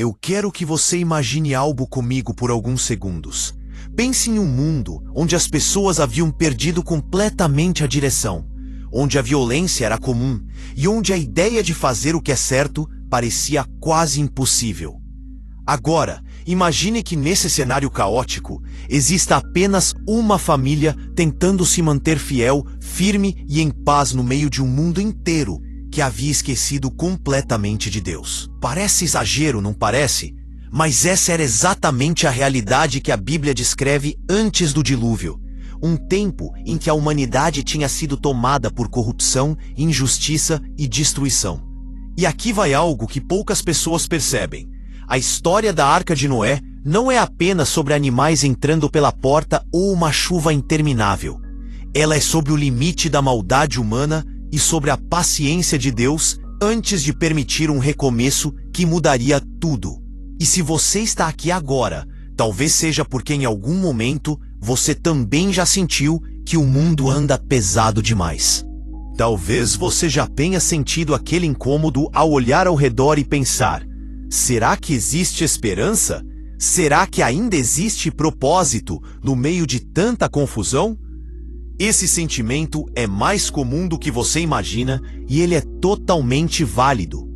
eu quero que você imagine algo comigo por alguns segundos. Pense em um mundo onde as pessoas haviam perdido completamente a direção, onde a violência era comum e onde a ideia de fazer o que é certo parecia quase impossível. Agora, imagine que nesse cenário caótico exista apenas uma família tentando se manter fiel, firme e em paz no meio de um mundo inteiro que havia esquecido completamente de Deus. Parece exagero, não parece? Mas essa era exatamente a realidade que a Bíblia descreve antes do dilúvio. Um tempo em que a humanidade tinha sido tomada por corrupção, injustiça e destruição. E aqui vai algo que poucas pessoas percebem. A história da Arca de Noé não é apenas sobre animais entrando pela porta ou uma chuva interminável. Ela é sobre o limite da maldade humana e sobre a paciência de Deus antes de permitir um recomeço que mudaria tudo. E se você está aqui agora, talvez seja porque em algum momento você também já sentiu que o mundo anda pesado demais. Talvez você já tenha sentido aquele incômodo ao olhar ao redor e pensar: será que existe esperança? Será que ainda existe propósito no meio de tanta confusão? Esse sentimento é mais comum do que você imagina e ele é totalmente válido.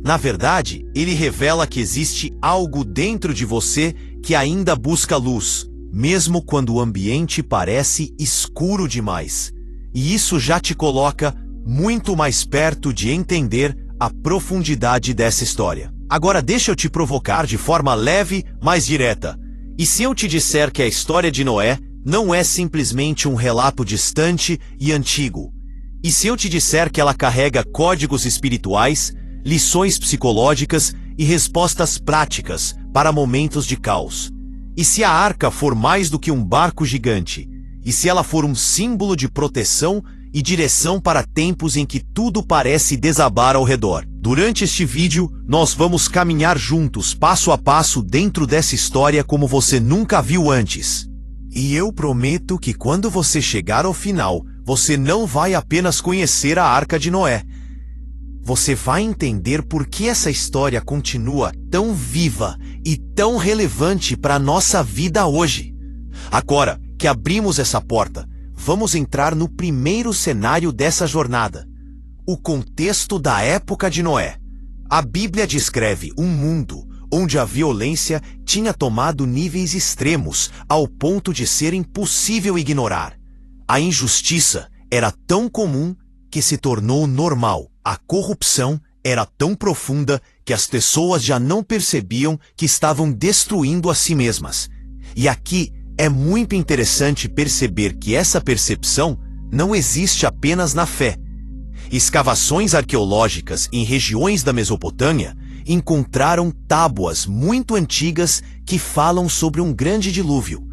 Na verdade, ele revela que existe algo dentro de você que ainda busca luz, mesmo quando o ambiente parece escuro demais. E isso já te coloca muito mais perto de entender a profundidade dessa história. Agora deixa eu te provocar de forma leve, mas direta. E se eu te disser que a história de Noé não é simplesmente um relato distante e antigo? E se eu te disser que ela carrega códigos espirituais, lições psicológicas e respostas práticas para momentos de caos? E se a arca for mais do que um barco gigante? E se ela for um símbolo de proteção e direção para tempos em que tudo parece desabar ao redor? Durante este vídeo, nós vamos caminhar juntos, passo a passo, dentro dessa história como você nunca viu antes. E eu prometo que quando você chegar ao final, você não vai apenas conhecer a Arca de Noé. Você vai entender por que essa história continua tão viva e tão relevante para a nossa vida hoje. Agora que abrimos essa porta, vamos entrar no primeiro cenário dessa jornada: o contexto da época de Noé. A Bíblia descreve um mundo onde a violência tinha tomado níveis extremos ao ponto de ser impossível ignorar. A injustiça era tão comum que se tornou normal. A corrupção era tão profunda que as pessoas já não percebiam que estavam destruindo a si mesmas. E aqui é muito interessante perceber que essa percepção não existe apenas na fé. Escavações arqueológicas em regiões da Mesopotâmia encontraram tábuas muito antigas que falam sobre um grande dilúvio.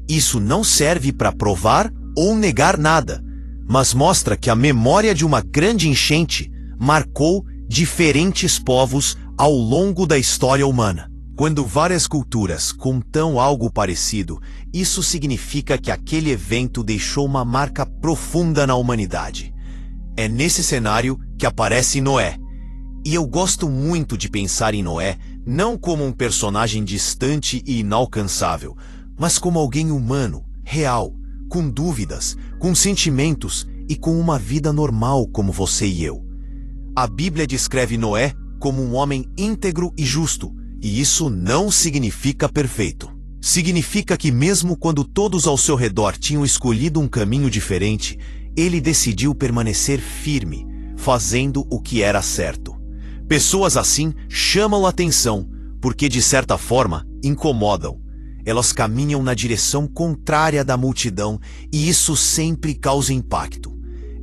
Isso não serve para provar ou negar nada, mas mostra que a memória de uma grande enchente marcou diferentes povos ao longo da história humana. Quando várias culturas contam algo parecido, isso significa que aquele evento deixou uma marca profunda na humanidade. É nesse cenário que aparece Noé. E eu gosto muito de pensar em Noé não como um personagem distante e inalcançável, mas como alguém humano, real, com dúvidas, com sentimentos e com uma vida normal como você e eu. A Bíblia descreve Noé como um homem íntegro e justo, e isso não significa perfeito. Significa que mesmo quando todos ao seu redor tinham escolhido um caminho diferente, ele decidiu permanecer firme, fazendo o que era certo. Pessoas assim chamam a atenção, porque de certa forma incomodam. Elas caminham na direção contrária da multidão e isso sempre causa impacto.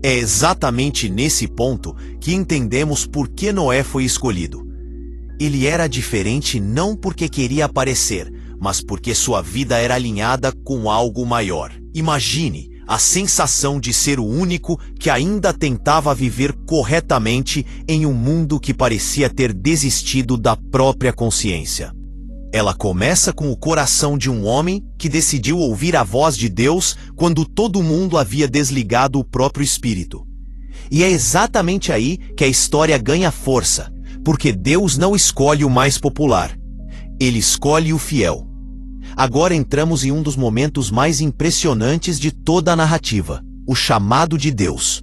É exatamente nesse ponto que entendemos por que Noé foi escolhido. Ele era diferente não porque queria aparecer, mas porque sua vida era alinhada com algo maior. Imagine a sensação de ser o único que ainda tentava viver corretamente em um mundo que parecia ter desistido da própria consciência. Ela começa com o coração de um homem que decidiu ouvir a voz de Deus quando todo mundo havia desligado o próprio espírito. E é exatamente aí que a história ganha força, porque Deus não escolhe o mais popular. Ele escolhe o fiel. Agora entramos em um dos momentos mais impressionantes de toda a narrativa, o chamado de Deus.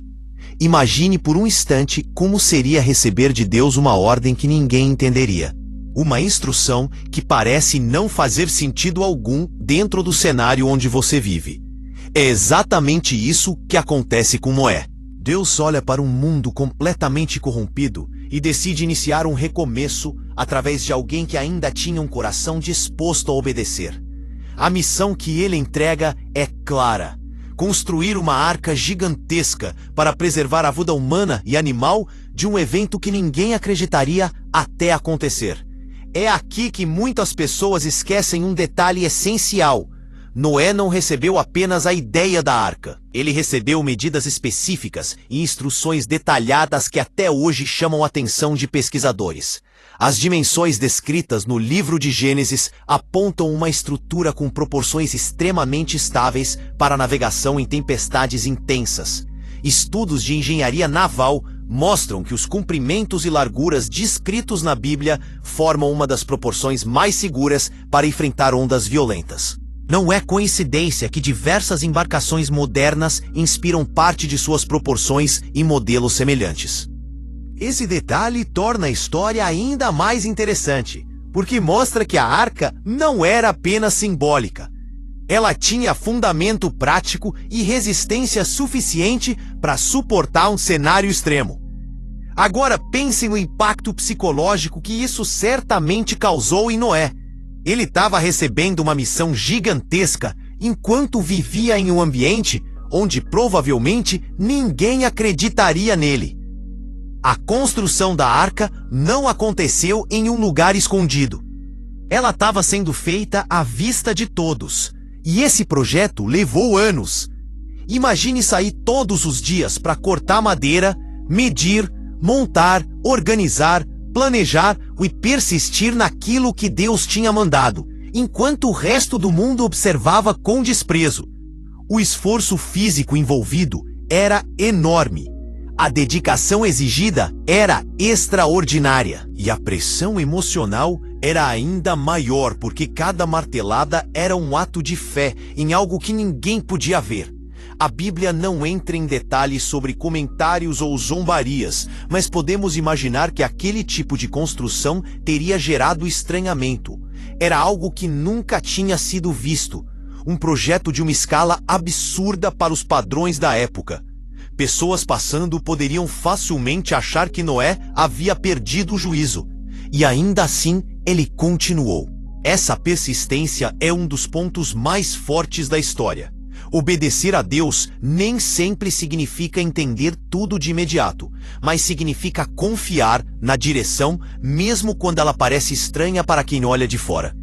Imagine por um instante como seria receber de Deus uma ordem que ninguém entenderia. Uma instrução que parece não fazer sentido algum dentro do cenário onde você vive. É exatamente isso que acontece com Noé. Deus olha para um mundo completamente corrompido e decide iniciar um recomeço através de alguém que ainda tinha um coração disposto a obedecer. A missão que ele entrega é clara: construir uma arca gigantesca para preservar a vida humana e animal de um evento que ninguém acreditaria até acontecer. É aqui que muitas pessoas esquecem um detalhe essencial. Noé não recebeu apenas a ideia da arca. Ele recebeu medidas específicas e instruções detalhadas que até hoje chamam a atenção de pesquisadores. As dimensões descritas no livro de Gênesis apontam uma estrutura com proporções extremamente estáveis para navegação em tempestades intensas. Estudos de engenharia naval mostram que os comprimentos e larguras descritos na Bíblia formam uma das proporções mais seguras para enfrentar ondas violentas. Não é coincidência que diversas embarcações modernas inspiram parte de suas proporções em modelos semelhantes. Esse detalhe torna a história ainda mais interessante, porque mostra que a arca não era apenas simbólica. Ela tinha fundamento prático e resistência suficiente para suportar um cenário extremo. Agora pense no impacto psicológico que isso certamente causou em Noé. Ele estava recebendo uma missão gigantesca enquanto vivia em um ambiente onde provavelmente ninguém acreditaria nele. A construção da arca não aconteceu em um lugar escondido. Ela estava sendo feita à vista de todos, e esse projeto levou anos. Imagine sair todos os dias para cortar madeira, medir, montar, organizar, planejar e persistir naquilo que Deus tinha mandado, enquanto o resto do mundo observava com desprezo. O esforço físico envolvido era enorme. A dedicação exigida era extraordinária. E a pressão emocional era ainda maior, porque cada martelada era um ato de fé em algo que ninguém podia ver. A Bíblia não entra em detalhes sobre comentários ou zombarias, mas podemos imaginar que aquele tipo de construção teria gerado estranhamento. Era algo que nunca tinha sido visto. Um projeto de uma escala absurda para os padrões da época. Pessoas passando poderiam facilmente achar que Noé havia perdido o juízo. E ainda assim, ele continuou. Essa persistência é um dos pontos mais fortes da história. Obedecer a Deus nem sempre significa entender tudo de imediato, mas significa confiar na direção, mesmo quando ela parece estranha para quem olha de fora.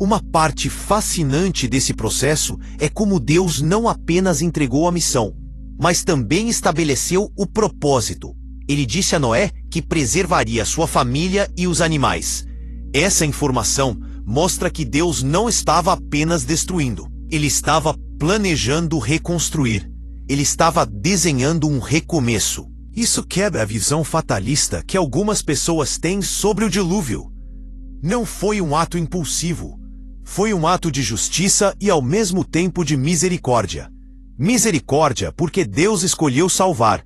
Uma parte fascinante desse processo é como Deus não apenas entregou a missão, mas também estabeleceu o propósito. Ele disse a Noé que preservaria sua família e os animais. Essa informação mostra que Deus não estava apenas destruindo. Ele estava planejando reconstruir. Ele estava desenhando um recomeço. Isso quebra a visão fatalista que algumas pessoas têm sobre o dilúvio. Não foi um ato impulsivo. Foi um ato de justiça e ao mesmo tempo de misericórdia. Misericórdia porque Deus escolheu salvar.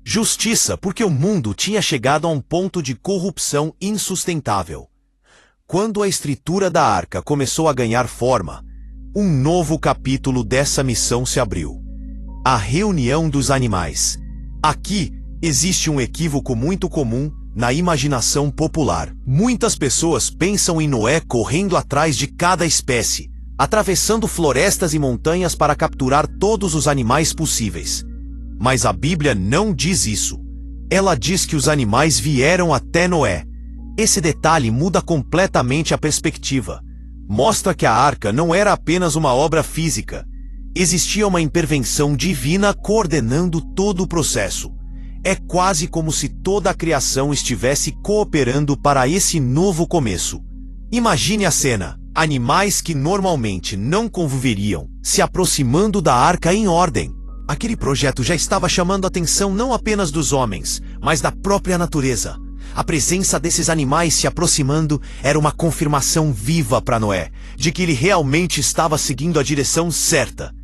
Justiça porque o mundo tinha chegado a um ponto de corrupção insustentável. Quando a estrutura da arca começou a ganhar forma, um novo capítulo dessa missão se abriu. A reunião dos animais. Aqui existe um equívoco muito comum na imaginação popular. Muitas pessoas pensam em Noé correndo atrás de cada espécie, atravessando florestas e montanhas para capturar todos os animais possíveis. Mas a Bíblia não diz isso. Ela diz que os animais vieram até Noé. Esse detalhe muda completamente a perspectiva. Mostra que a arca não era apenas uma obra física. Existia uma intervenção divina coordenando todo o processo. É quase como se toda a criação estivesse cooperando para esse novo começo. Imagine a cena: animais que normalmente não conviveriam, se aproximando da arca em ordem. Aquele projeto já estava chamando a atenção não apenas dos homens, mas da própria natureza. A presença desses animais se aproximando era uma confirmação viva para Noé, de que ele realmente estava seguindo a direção certa.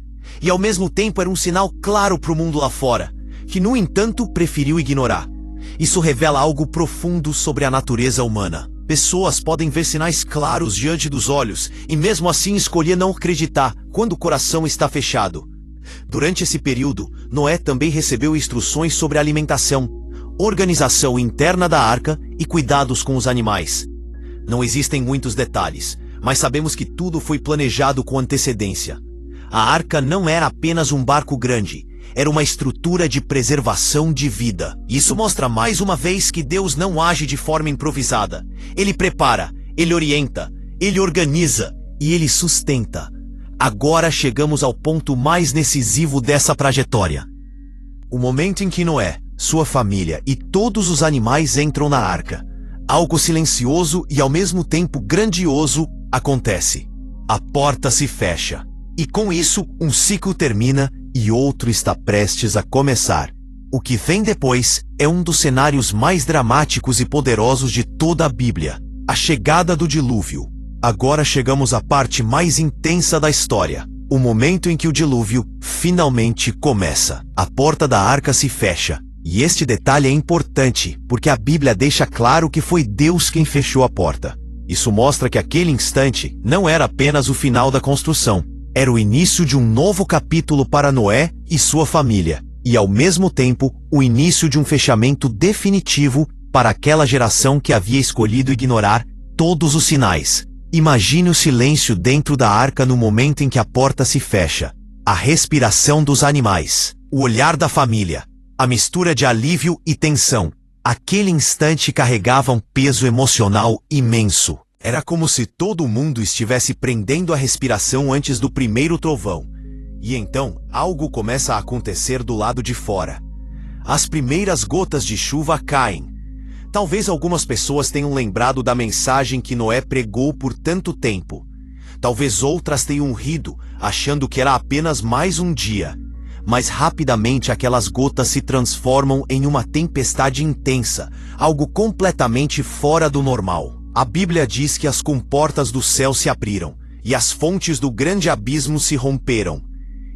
E ao mesmo tempo era um sinal claro para o mundo lá fora, que no entanto preferiu ignorar. Isso revela algo profundo sobre a natureza humana. Pessoas podem ver sinais claros diante dos olhos e mesmo assim escolher não acreditar quando o coração está fechado. Durante esse período, Noé também recebeu instruções sobre alimentação, organização interna da arca e cuidados com os animais. Não existem muitos detalhes, mas sabemos que tudo foi planejado com antecedência. A arca não era apenas um barco grande, era uma estrutura de preservação de vida. Isso mostra mais uma vez que Deus não age de forma improvisada. Ele prepara, ele orienta, ele organiza e ele sustenta. Agora chegamos ao ponto mais decisivo dessa trajetória. O momento em que Noé, sua família e todos os animais entram na arca. Algo silencioso e ao mesmo tempo grandioso acontece. A porta se fecha. E com isso, um ciclo termina e outro está prestes a começar. O que vem depois é um dos cenários mais dramáticos e poderosos de toda a Bíblia. A chegada do dilúvio. Agora chegamos à parte mais intensa da história. O momento em que o dilúvio finalmente começa. A porta da arca se fecha. E este detalhe é importante, porque a Bíblia deixa claro que foi Deus quem fechou a porta. Isso mostra que aquele instante não era apenas o final da construção. Era o início de um novo capítulo para Noé e sua família. E ao mesmo tempo, o início de um fechamento definitivo para aquela geração que havia escolhido ignorar todos os sinais. Imagine o silêncio dentro da arca no momento em que a porta se fecha. A respiração dos animais. O olhar da família. A mistura de alívio e tensão. Aquele instante carregava um peso emocional imenso. Era como se todo mundo estivesse prendendo a respiração antes do primeiro trovão. E então, algo começa a acontecer do lado de fora. As primeiras gotas de chuva caem. Talvez algumas pessoas tenham lembrado da mensagem que Noé pregou por tanto tempo. Talvez outras tenham rido, achando que era apenas mais um dia. Mas rapidamente aquelas gotas se transformam em uma tempestade intensa, algo completamente fora do normal. A Bíblia diz que as comportas do céu se abriram, e as fontes do grande abismo se romperam.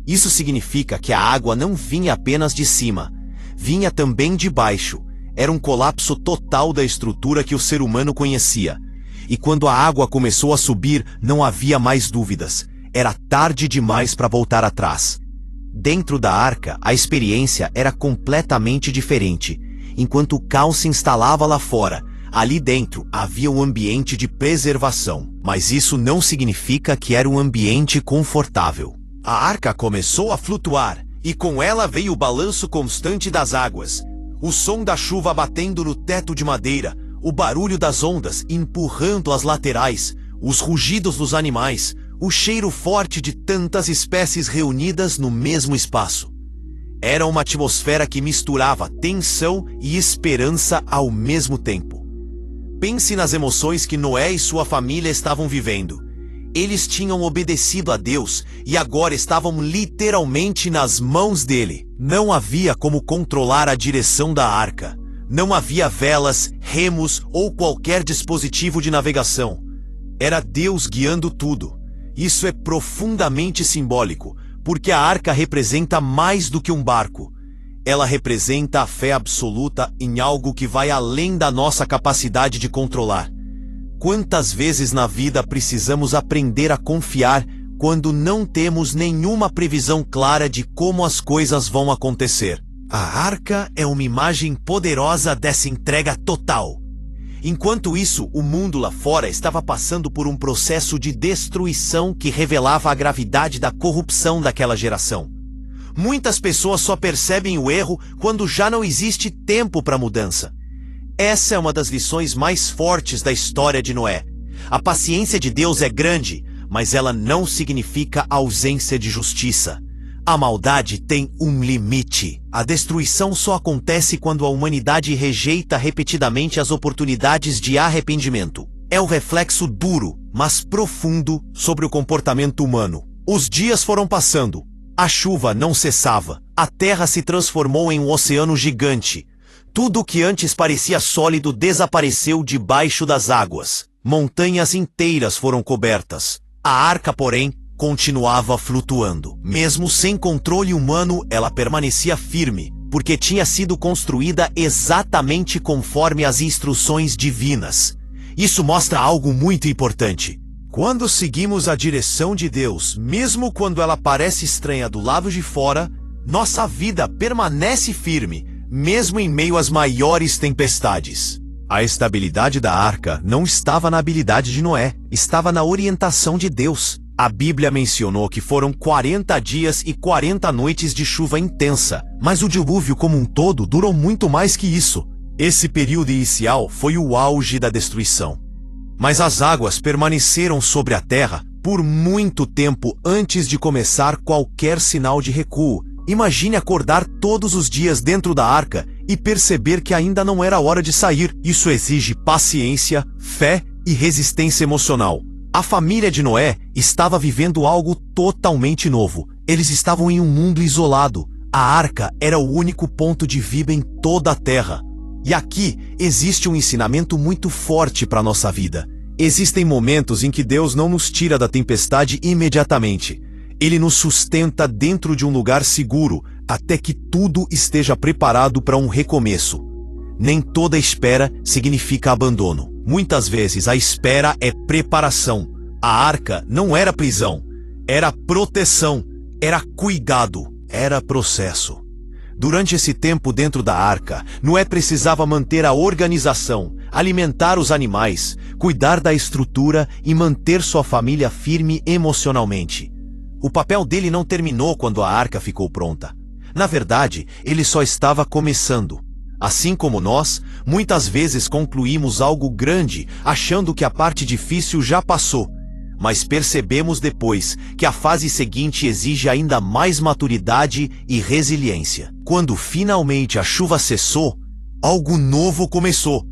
Isso significa que a água não vinha apenas de cima, vinha também de baixo. Era um colapso total da estrutura que o ser humano conhecia. E quando a água começou a subir, não havia mais dúvidas. Era tarde demais para voltar atrás. Dentro da arca, a experiência era completamente diferente. Enquanto o caos se instalava lá fora, ali dentro havia um ambiente de preservação. Mas isso não significa que era um ambiente confortável. A arca começou a flutuar, e com ela veio o balanço constante das águas. O som da chuva batendo no teto de madeira, o barulho das ondas empurrando as laterais, os rugidos dos animais, o cheiro forte de tantas espécies reunidas no mesmo espaço. Era uma atmosfera que misturava tensão e esperança ao mesmo tempo. Pense nas emoções que Noé e sua família estavam vivendo. Eles tinham obedecido a Deus e agora estavam literalmente nas mãos dele. Não havia como controlar a direção da arca. Não havia velas, remos ou qualquer dispositivo de navegação. Era Deus guiando tudo. Isso é profundamente simbólico, porque a arca representa mais do que um barco. Ela representa a fé absoluta em algo que vai além da nossa capacidade de controlar. Quantas vezes na vida precisamos aprender a confiar quando não temos nenhuma previsão clara de como as coisas vão acontecer? A arca é uma imagem poderosa dessa entrega total. Enquanto isso, o mundo lá fora estava passando por um processo de destruição que revelava a gravidade da corrupção daquela geração. Muitas pessoas só percebem o erro quando já não existe tempo para mudança. Essa é uma das lições mais fortes da história de Noé. A paciência de Deus é grande, mas ela não significa ausência de justiça. A maldade tem um limite. A destruição só acontece quando a humanidade rejeita repetidamente as oportunidades de arrependimento. É o reflexo duro, mas profundo sobre o comportamento humano. Os dias foram passando. A chuva não cessava. A terra se transformou em um oceano gigante. Tudo que antes parecia sólido desapareceu debaixo das águas. Montanhas inteiras foram cobertas. A arca, porém, continuava flutuando. Mesmo sem controle humano, ela permanecia firme, porque tinha sido construída exatamente conforme as instruções divinas. Isso mostra algo muito importante. Quando seguimos a direção de Deus, mesmo quando ela parece estranha do lado de fora, nossa vida permanece firme, mesmo em meio às maiores tempestades. A estabilidade da arca não estava na habilidade de Noé, estava na orientação de Deus. A Bíblia mencionou que foram 40 dias e 40 noites de chuva intensa, mas o dilúvio como um todo durou muito mais que isso. Esse período inicial foi o auge da destruição. Mas as águas permaneceram sobre a terra por muito tempo antes de começar qualquer sinal de recuo. Imagine acordar todos os dias dentro da arca e perceber que ainda não era hora de sair. Isso exige paciência, fé e resistência emocional. A família de Noé estava vivendo algo totalmente novo. Eles estavam em um mundo isolado. A arca era o único ponto de vida em toda a terra. E aqui existe um ensinamento muito forte para a nossa vida. Existem momentos em que Deus não nos tira da tempestade imediatamente. Ele nos sustenta dentro de um lugar seguro, até que tudo esteja preparado para um recomeço. Nem toda espera significa abandono. Muitas vezes a espera é preparação. A arca não era prisão, era proteção, era cuidado, era processo. Durante esse tempo dentro da arca, Noé precisava manter a organização, alimentar os animais, cuidar da estrutura e manter sua família firme emocionalmente. O papel dele não terminou quando a arca ficou pronta. Na verdade, ele só estava começando. Assim como nós, muitas vezes concluímos algo grande achando que a parte difícil já passou, mas percebemos depois que a fase seguinte exige ainda mais maturidade e resiliência. Quando finalmente a chuva cessou, algo novo começou.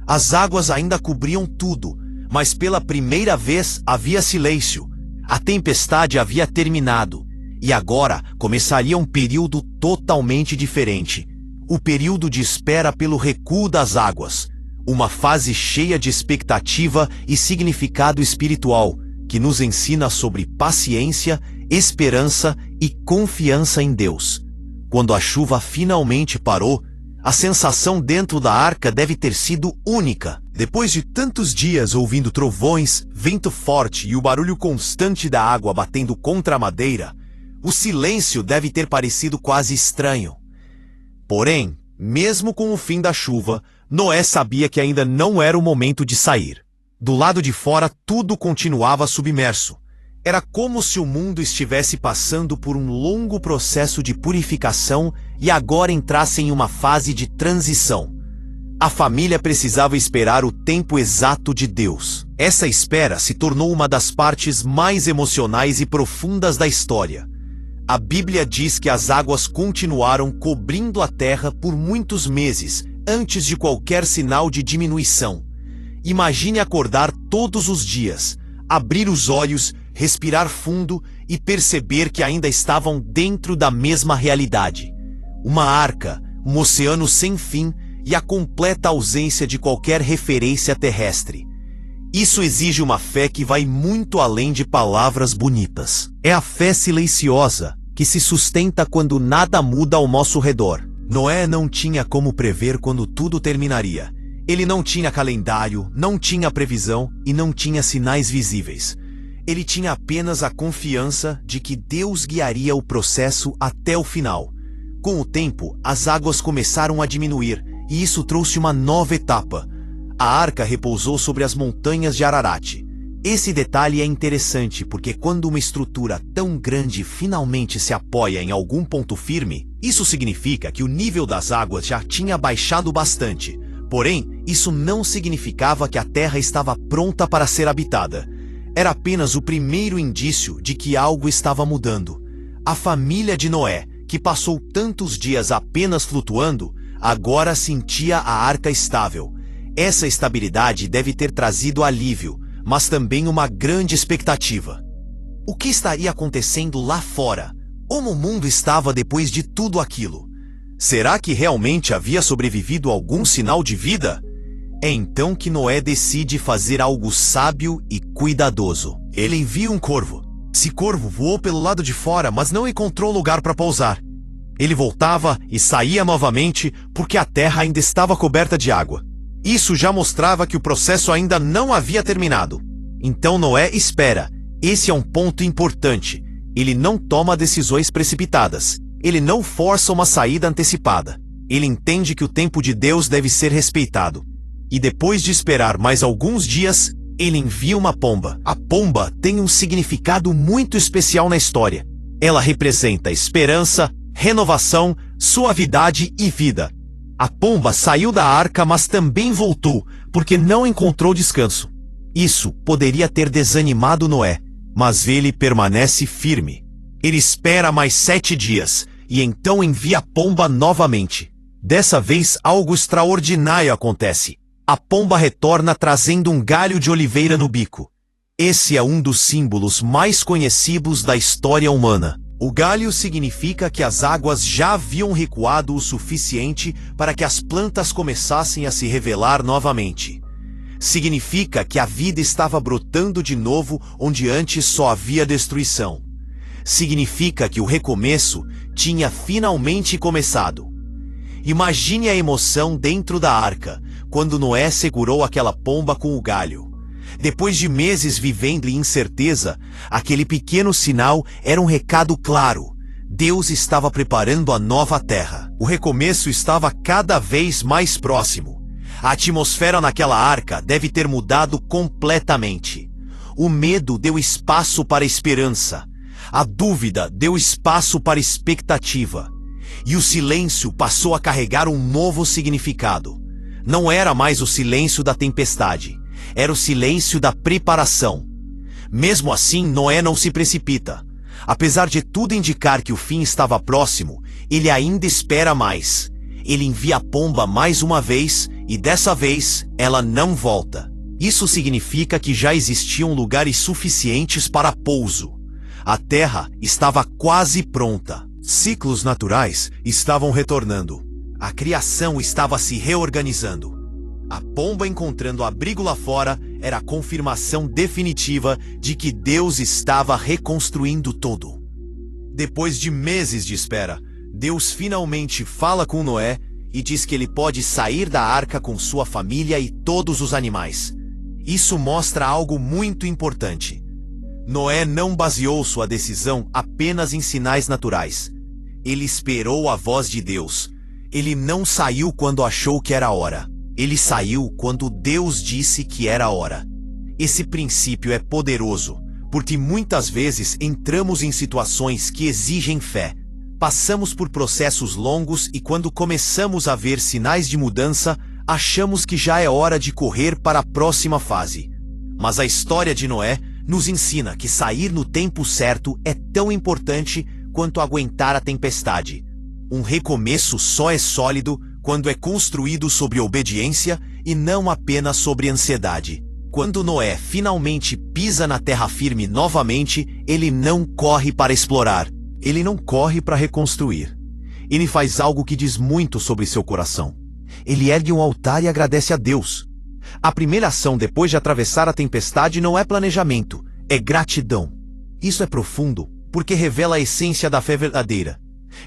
As águas ainda cobriam tudo, mas pela primeira vez havia silêncio. A tempestade havia terminado, e agora começaria um período totalmente diferente. O período de espera pelo recuo das águas. Uma fase cheia de expectativa e significado espiritual, que nos ensina sobre paciência, esperança e confiança em Deus. Quando a chuva finalmente parou, a sensação dentro da arca deve ter sido única. Depois de tantos dias ouvindo trovões, vento forte e o barulho constante da água batendo contra a madeira, o silêncio deve ter parecido quase estranho. Porém, mesmo com o fim da chuva, Noé sabia que ainda não era o momento de sair. Do lado de fora, tudo continuava submerso. Era como se o mundo estivesse passando por um longo processo de purificação e agora entrasse em uma fase de transição. A família precisava esperar o tempo exato de Deus. Essa espera se tornou uma das partes mais emocionais e profundas da história. A Bíblia diz que as águas continuaram cobrindo a terra por muitos meses, antes de qualquer sinal de diminuição. Imagine acordar todos os dias, abrir os olhos, respirar fundo e perceber que ainda estavam dentro da mesma realidade. Uma arca, um oceano sem fim e a completa ausência de qualquer referência terrestre. Isso exige uma fé que vai muito além de palavras bonitas. É a fé silenciosa, que se sustenta quando nada muda ao nosso redor. Noé não tinha como prever quando tudo terminaria. Ele não tinha calendário, não tinha previsão e não tinha sinais visíveis. Ele tinha apenas a confiança de que Deus guiaria o processo até o final. Com o tempo, as águas começaram a diminuir, e isso trouxe uma nova etapa. A arca repousou sobre as montanhas de Ararat. Esse detalhe é interessante porque quando uma estrutura tão grande finalmente se apoia em algum ponto firme, isso significa que o nível das águas já tinha baixado bastante. Porém, isso não significava que a terra estava pronta para ser habitada. Era apenas o primeiro indício de que algo estava mudando. A família de Noé, que passou tantos dias apenas flutuando, agora sentia a arca estável. Essa estabilidade deve ter trazido alívio, mas também uma grande expectativa. O que estaria acontecendo lá fora? Como o mundo estava depois de tudo aquilo? Será que realmente havia sobrevivido algum sinal de vida? É então que Noé decide fazer algo sábio e cuidadoso. Ele envia um corvo. Esse corvo voou pelo lado de fora, mas não encontrou lugar para pousar. Ele voltava e saía novamente porque a terra ainda estava coberta de água. Isso já mostrava que o processo ainda não havia terminado. Então Noé espera. Esse é um ponto importante. Ele não toma decisões precipitadas. Ele não força uma saída antecipada. Ele entende que o tempo de Deus deve ser respeitado. E depois de esperar mais alguns dias, ele envia uma pomba. A pomba tem um significado muito especial na história. Ela representa esperança, renovação, suavidade e vida. A pomba saiu da arca, mas também voltou, porque não encontrou descanso. Isso poderia ter desanimado Noé, mas ele permanece firme. Ele espera mais 7 dias, e então envia a pomba novamente. Dessa vez, algo extraordinário acontece. A pomba retorna trazendo um galho de oliveira no bico. Esse é um dos símbolos mais conhecidos da história humana. O galho significa que as águas já haviam recuado o suficiente para que as plantas começassem a se revelar novamente. Significa que a vida estava brotando de novo onde antes só havia destruição. Significa que o recomeço tinha finalmente começado. Imagine a emoção dentro da arca, quando Noé segurou aquela pomba com o galho. Depois de meses vivendo em incerteza, aquele pequeno sinal era um recado claro. Deus estava preparando a nova terra. O recomeço estava cada vez mais próximo. A atmosfera naquela arca deve ter mudado completamente. O medo deu espaço para a esperança. A dúvida deu espaço para a expectativa. E o silêncio passou a carregar um novo significado. Não era mais o silêncio da tempestade. Era o silêncio da preparação. Mesmo assim, Noé não se precipita. Apesar de tudo indicar que o fim estava próximo, ele ainda espera mais. Ele envia a pomba mais uma vez, e dessa vez, ela não volta. Isso significa que já existiam lugares suficientes para pouso. A terra estava quase pronta. Ciclos naturais estavam retornando. A criação estava se reorganizando. A pomba encontrando abrigo lá fora era a confirmação definitiva de que Deus estava reconstruindo tudo. Depois de meses de espera, Deus finalmente fala com Noé e diz que ele pode sair da arca com sua família e todos os animais. Isso mostra algo muito importante. Noé não baseou sua decisão apenas em sinais naturais. Ele esperou a voz de Deus. Ele não saiu quando achou que era a hora. Ele saiu quando Deus disse que era a hora. Esse princípio é poderoso, porque muitas vezes entramos em situações que exigem fé. Passamos por processos longos e quando começamos a ver sinais de mudança, achamos que já é hora de correr para a próxima fase. Mas a história de Noé nos ensina que sair no tempo certo é tão importante quanto aguentar a tempestade. Um recomeço só é sólido quando é construído sobre obediência e não apenas sobre ansiedade. Quando Noé finalmente pisa na terra firme novamente, ele não corre para explorar. Ele não corre para reconstruir. Ele faz algo que diz muito sobre seu coração. Ele ergue um altar e agradece a Deus. A primeira ação depois de atravessar a tempestade não é planejamento, é gratidão. Isso é profundo, porque revela a essência da fé verdadeira.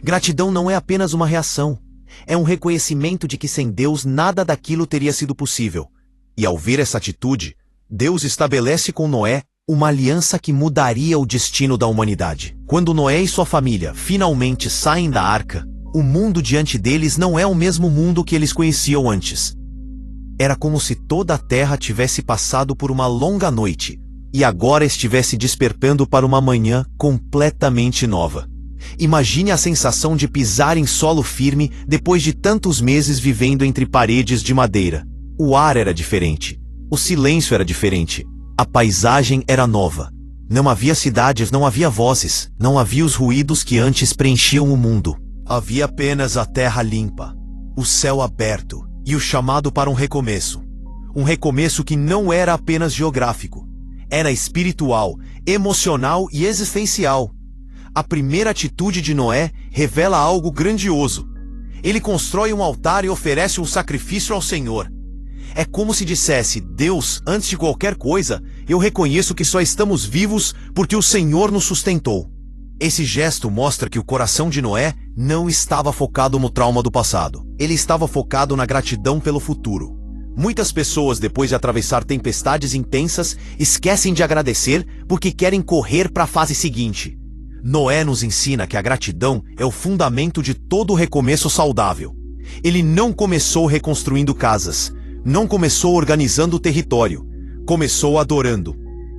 Gratidão não é apenas uma reação. É um reconhecimento de que sem Deus nada daquilo teria sido possível. E ao ver essa atitude, Deus estabelece com Noé uma aliança que mudaria o destino da humanidade. Quando Noé e sua família finalmente saem da arca, o mundo diante deles não é o mesmo mundo que eles conheciam antes. Era como se toda a terra tivesse passado por uma longa noite e agora estivesse despertando para uma manhã completamente nova. Imagine a sensação de pisar em solo firme depois de tantos meses vivendo entre paredes de madeira. O ar era diferente. O silêncio era diferente. A paisagem era nova. Não havia cidades, não havia vozes, não havia os ruídos que antes preenchiam o mundo. Havia apenas a terra limpa, o céu aberto e o chamado para um recomeço. Um recomeço que não era apenas geográfico. Era espiritual, emocional e existencial. A primeira atitude de Noé revela algo grandioso. Ele constrói um altar e oferece um sacrifício ao Senhor. É como se dissesse: Deus, antes de qualquer coisa, eu reconheço que só estamos vivos porque o Senhor nos sustentou. Esse gesto mostra que o coração de Noé não estava focado no trauma do passado. Ele estava focado na gratidão pelo futuro. Muitas pessoas, depois de atravessar tempestades intensas, esquecem de agradecer porque querem correr para a fase seguinte. Noé nos ensina que a gratidão é o fundamento de todo recomeço saudável. Ele não começou reconstruindo casas, não começou organizando o território, começou adorando.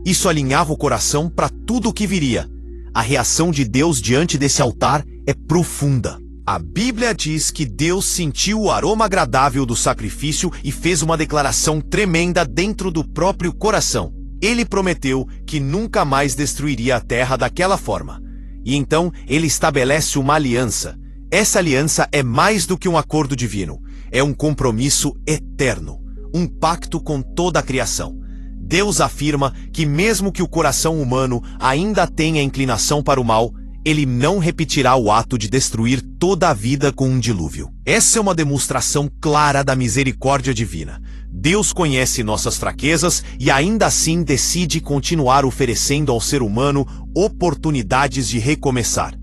Isso alinhava o coração para tudo o que viria. A reação de Deus diante desse altar é profunda. A Bíblia diz que Deus sentiu o aroma agradável do sacrifício e fez uma declaração tremenda dentro do próprio coração. Ele prometeu que nunca mais destruiria a terra daquela forma. E então ele estabelece uma aliança. Essa aliança é mais do que um acordo divino. É um compromisso eterno, um pacto com toda a criação. Deus afirma que mesmo que o coração humano ainda tenha inclinação para o mal, ele não repetirá o ato de destruir toda a vida com um dilúvio. Essa é uma demonstração clara da misericórdia divina. Deus conhece nossas fraquezas e ainda assim decide continuar oferecendo ao ser humano oportunidades de recomeçar.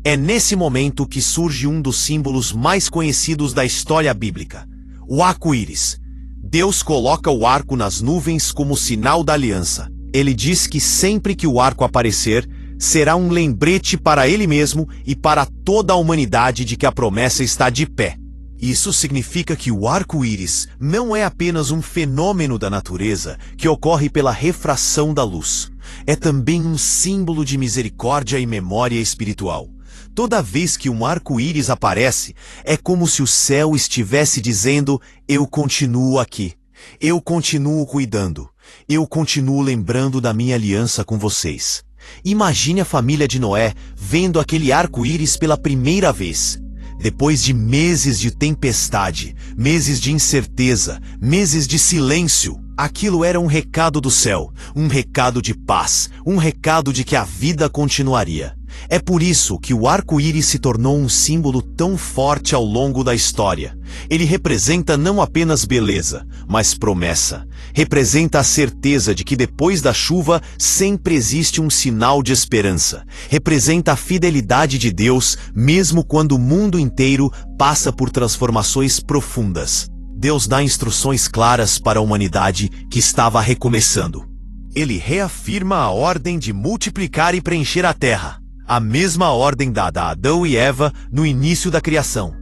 É nesse momento que surge um dos símbolos mais conhecidos da história bíblica, o arco-íris. Deus coloca o arco nas nuvens como sinal da aliança. Ele diz que sempre que o arco aparecer, será um lembrete para ele mesmo e para toda a humanidade de que a promessa está de pé. Isso significa que o arco-íris não é apenas um fenômeno da natureza que ocorre pela refração da luz. É também um símbolo de misericórdia e memória espiritual. Toda vez que um arco-íris aparece, é como se o céu estivesse dizendo: eu continuo aqui, eu continuo cuidando, eu continuo lembrando da minha aliança com vocês. Imagine a família de Noé vendo aquele arco-íris pela primeira vez. Depois de meses de tempestade, meses de incerteza, meses de silêncio, aquilo era um recado do céu, um recado de paz, um recado de que a vida continuaria. É por isso que o arco-íris se tornou um símbolo tão forte ao longo da história. Ele representa não apenas beleza, mas promessa. Representa a certeza de que depois da chuva sempre existe um sinal de esperança. Representa a fidelidade de Deus, mesmo quando o mundo inteiro passa por transformações profundas. Deus dá instruções claras para a humanidade que estava recomeçando. Ele reafirma a ordem de multiplicar e preencher a terra. A mesma ordem dada a Adão e Eva no início da criação.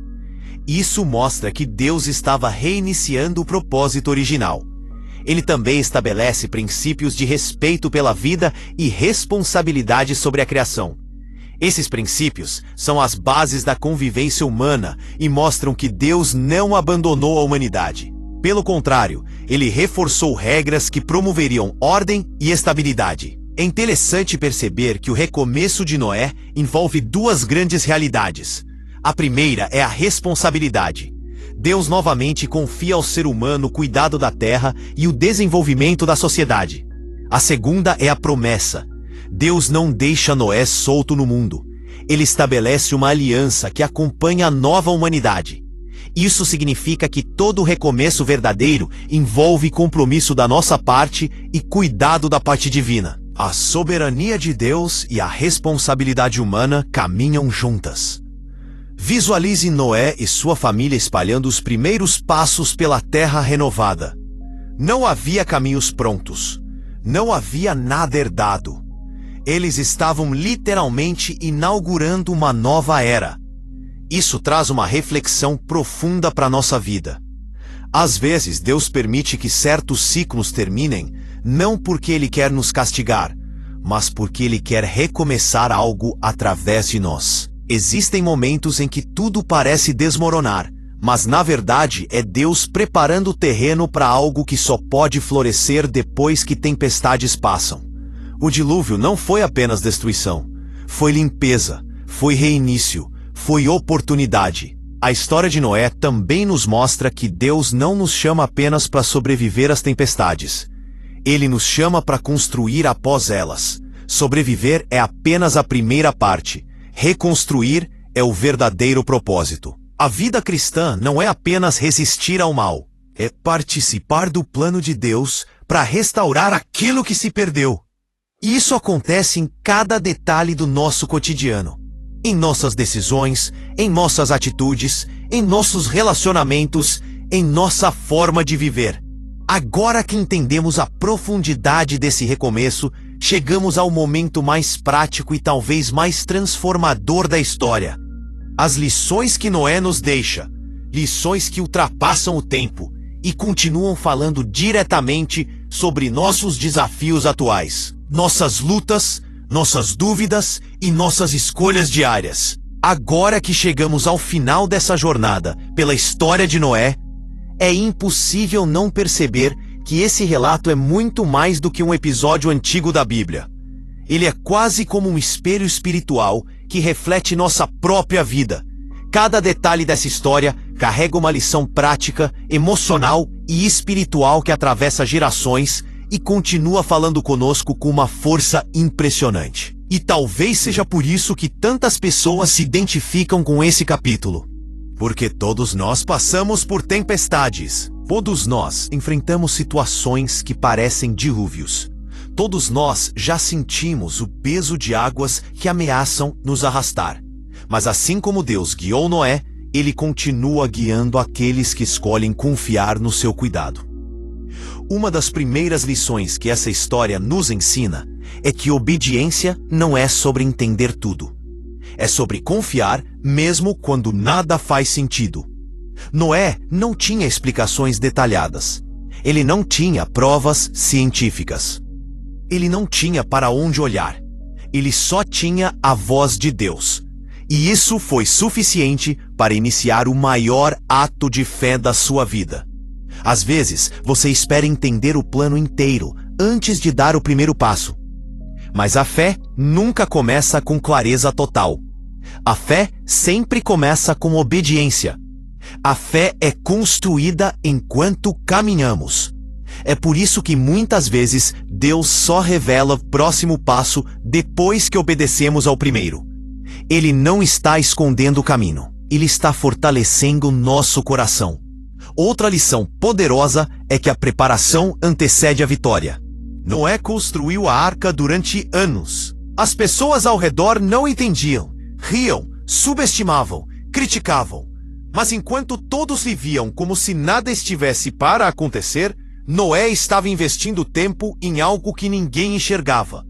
Isso mostra que Deus estava reiniciando o propósito original. Ele também estabelece princípios de respeito pela vida e responsabilidade sobre a criação. Esses princípios são as bases da convivência humana e mostram que Deus não abandonou a humanidade. Pelo contrário, ele reforçou regras que promoveriam ordem e estabilidade. É interessante perceber que o recomeço de Noé envolve duas grandes realidades. A primeira é a responsabilidade. Deus novamente confia ao ser humano o cuidado da terra e o desenvolvimento da sociedade. A segunda é a promessa. Deus não deixa Noé solto no mundo. Ele estabelece uma aliança que acompanha a nova humanidade. Isso significa que todo recomeço verdadeiro envolve compromisso da nossa parte e cuidado da parte divina. A soberania de Deus e a responsabilidade humana caminham juntas. Visualize Noé e sua família espalhando os primeiros passos pela terra renovada. Não havia caminhos prontos. Não havia nada herdado. Eles estavam literalmente inaugurando uma nova era. Isso traz uma reflexão profunda para a nossa vida. Às vezes, Deus permite que certos ciclos terminem, não porque Ele quer nos castigar, mas porque Ele quer recomeçar algo através de nós. Existem momentos em que tudo parece desmoronar, mas na verdade é Deus preparando o terreno para algo que só pode florescer depois que tempestades passam. O dilúvio não foi apenas destruição, foi limpeza, foi reinício, foi oportunidade. A história de Noé também nos mostra que Deus não nos chama apenas para sobreviver às tempestades. Ele nos chama para construir após elas. Sobreviver é apenas a primeira parte. Reconstruir é o verdadeiro propósito. A vida cristã não é apenas resistir ao mal, é participar do plano de Deus para restaurar aquilo que se perdeu. E isso acontece em cada detalhe do nosso cotidiano. Em nossas decisões, em nossas atitudes, em nossos relacionamentos, em nossa forma de viver. Agora que entendemos a profundidade desse recomeço, chegamos ao momento mais prático e talvez mais transformador da história. As lições que Noé nos deixa, lições que ultrapassam o tempo e continuam falando diretamente sobre nossos desafios atuais, nossas lutas, nossas dúvidas e nossas escolhas diárias. Agora que chegamos ao final dessa jornada pela história de Noé, é impossível não perceber que esse relato é muito mais do que um episódio antigo da Bíblia. Ele é quase como um espelho espiritual que reflete nossa própria vida. Cada detalhe dessa história carrega uma lição prática, emocional e espiritual que atravessa gerações e continua falando conosco com uma força impressionante. E talvez seja por isso que tantas pessoas se identificam com esse capítulo. Porque todos nós passamos por tempestades. Todos nós enfrentamos situações que parecem dilúvios. Todos nós já sentimos o peso de águas que ameaçam nos arrastar. Mas assim como Deus guiou Noé, Ele continua guiando aqueles que escolhem confiar no seu cuidado. Uma das primeiras lições que essa história nos ensina é que obediência não é sobre entender tudo. É sobre confiar mesmo quando nada faz sentido. Noé não tinha explicações detalhadas. Ele não tinha provas científicas. Ele não tinha para onde olhar. Ele só tinha a voz de Deus. E isso foi suficiente para iniciar o maior ato de fé da sua vida. Às vezes, você espera entender o plano inteiro antes de dar o primeiro passo. Mas a fé nunca começa com clareza total. A fé sempre começa com obediência. A fé é construída enquanto caminhamos. É por isso que muitas vezes Deus só revela o próximo passo depois que obedecemos ao primeiro. Ele não está escondendo o caminho. Ele está fortalecendo nosso coração. Outra lição poderosa é que a preparação antecede a vitória. Noé construiu a arca durante anos. As pessoas ao redor não entendiam, riam, subestimavam, criticavam. Mas enquanto todos viviam como se nada estivesse para acontecer, Noé estava investindo tempo em algo que ninguém enxergava.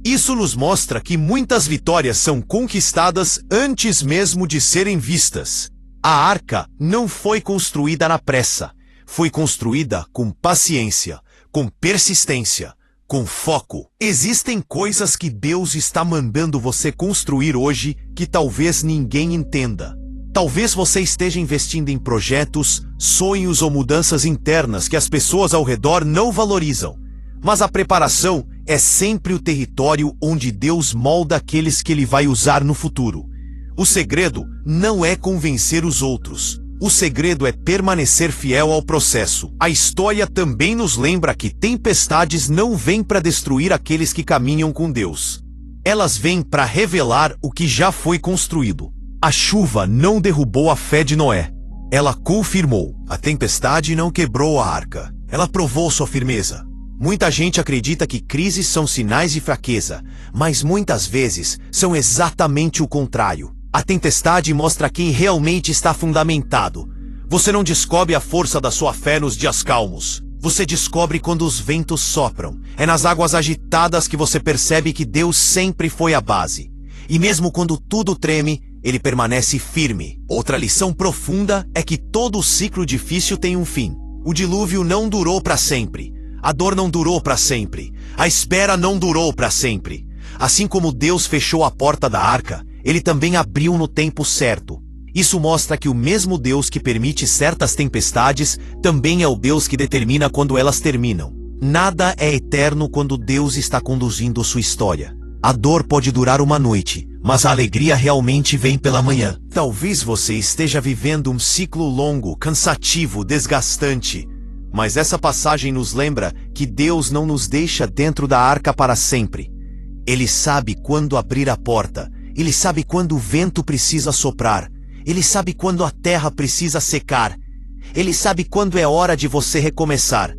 Isso nos mostra que muitas vitórias são conquistadas antes mesmo de serem vistas. A arca não foi construída na pressa. Foi construída com paciência, com persistência, com foco. Existem coisas que Deus está mandando você construir hoje que talvez ninguém entenda. Talvez você esteja investindo em projetos, sonhos ou mudanças internas que as pessoas ao redor não valorizam. Mas a preparação é sempre o território onde Deus molda aqueles que Ele vai usar no futuro. O segredo não é convencer os outros. O segredo é permanecer fiel ao processo. A história também nos lembra que tempestades não vêm para destruir aqueles que caminham com Deus. Elas vêm para revelar o que já foi construído. A chuva não derrubou a fé de Noé. Ela confirmou. A tempestade não quebrou a arca. Ela provou sua firmeza. Muita gente acredita que crises são sinais de fraqueza, mas muitas vezes são exatamente o contrário. A tempestade mostra quem realmente está fundamentado. Você não descobre a força da sua fé nos dias calmos. Você descobre quando os ventos sopram. É nas águas agitadas que você percebe que Deus sempre foi a base. E mesmo quando tudo treme, Ele permanece firme. Outra lição profunda é que todo ciclo difícil tem um fim. O dilúvio não durou para sempre. A dor não durou para sempre. A espera não durou para sempre. Assim como Deus fechou a porta da arca, Ele também abriu no tempo certo. Isso mostra que o mesmo Deus que permite certas tempestades também é o Deus que determina quando elas terminam. Nada é eterno quando Deus está conduzindo sua história. A dor pode durar uma noite, mas a alegria realmente vem pela manhã. Talvez você esteja vivendo um ciclo longo, cansativo, desgastante. Mas essa passagem nos lembra que Deus não nos deixa dentro da arca para sempre. Ele sabe quando abrir a porta. Ele sabe quando o vento precisa soprar. Ele sabe quando a terra precisa secar. Ele sabe quando é hora de você recomeçar.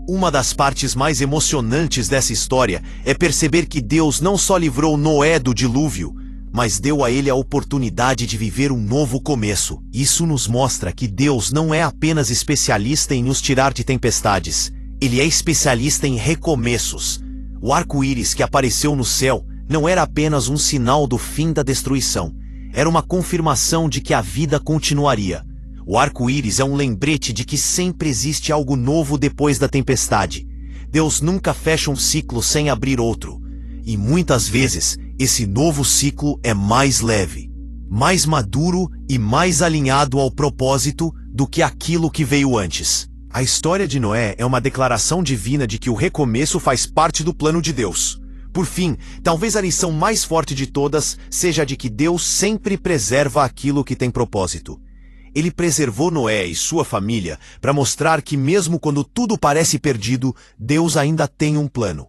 Uma das partes mais emocionantes dessa história é perceber que Deus não só livrou Noé do dilúvio, mas deu a ele a oportunidade de viver um novo começo. Isso nos mostra que Deus não é apenas especialista em nos tirar de tempestades. Ele é especialista em recomeços. O arco-íris que apareceu no céu não era apenas um sinal do fim da destruição. Era uma confirmação de que a vida continuaria. O arco-íris é um lembrete de que sempre existe algo novo depois da tempestade. Deus nunca fecha um ciclo sem abrir outro. E muitas vezes, esse novo ciclo é mais leve, mais maduro e mais alinhado ao propósito do que aquilo que veio antes. A história de Noé é uma declaração divina de que o recomeço faz parte do plano de Deus. Por fim, talvez a lição mais forte de todas seja a de que Deus sempre preserva aquilo que tem propósito. Ele preservou Noé e sua família para mostrar que mesmo quando tudo parece perdido, Deus ainda tem um plano.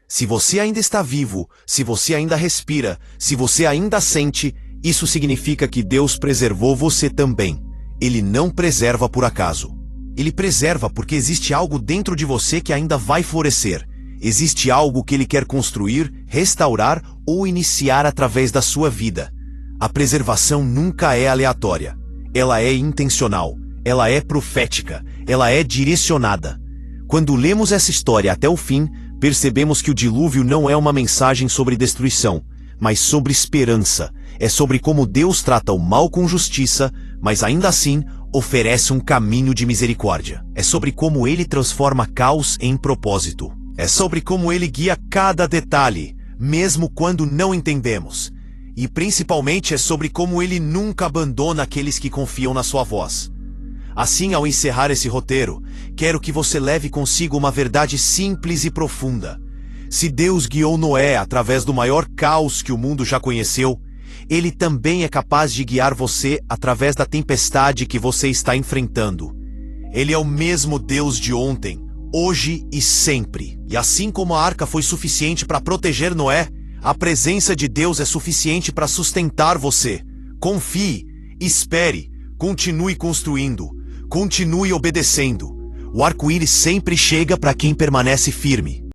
Se você ainda está vivo, se você ainda respira, se você ainda sente, isso significa que Deus preservou você também. Ele não preserva por acaso. Ele preserva porque existe algo dentro de você que ainda vai florescer. Existe algo que Ele quer construir, restaurar ou iniciar através da sua vida. A preservação nunca é aleatória. Ela é intencional, ela é profética, ela é direcionada. Quando lemos essa história até o fim, percebemos que o dilúvio não é uma mensagem sobre destruição, mas sobre esperança. É sobre como Deus trata o mal com justiça, mas ainda assim oferece um caminho de misericórdia. É sobre como Ele transforma caos em propósito. É sobre como Ele guia cada detalhe, mesmo quando não entendemos. E principalmente é sobre como Ele nunca abandona aqueles que confiam na sua voz. Assim, ao encerrar esse roteiro, quero que você leve consigo uma verdade simples e profunda. Se Deus guiou Noé através do maior caos que o mundo já conheceu, Ele também é capaz de guiar você através da tempestade que você está enfrentando. Ele é o mesmo Deus de ontem, hoje e sempre. E assim como a arca foi suficiente para proteger Noé, a presença de Deus é suficiente para sustentar você. Confie, espere, continue construindo, continue obedecendo. O arco-íris sempre chega para quem permanece firme.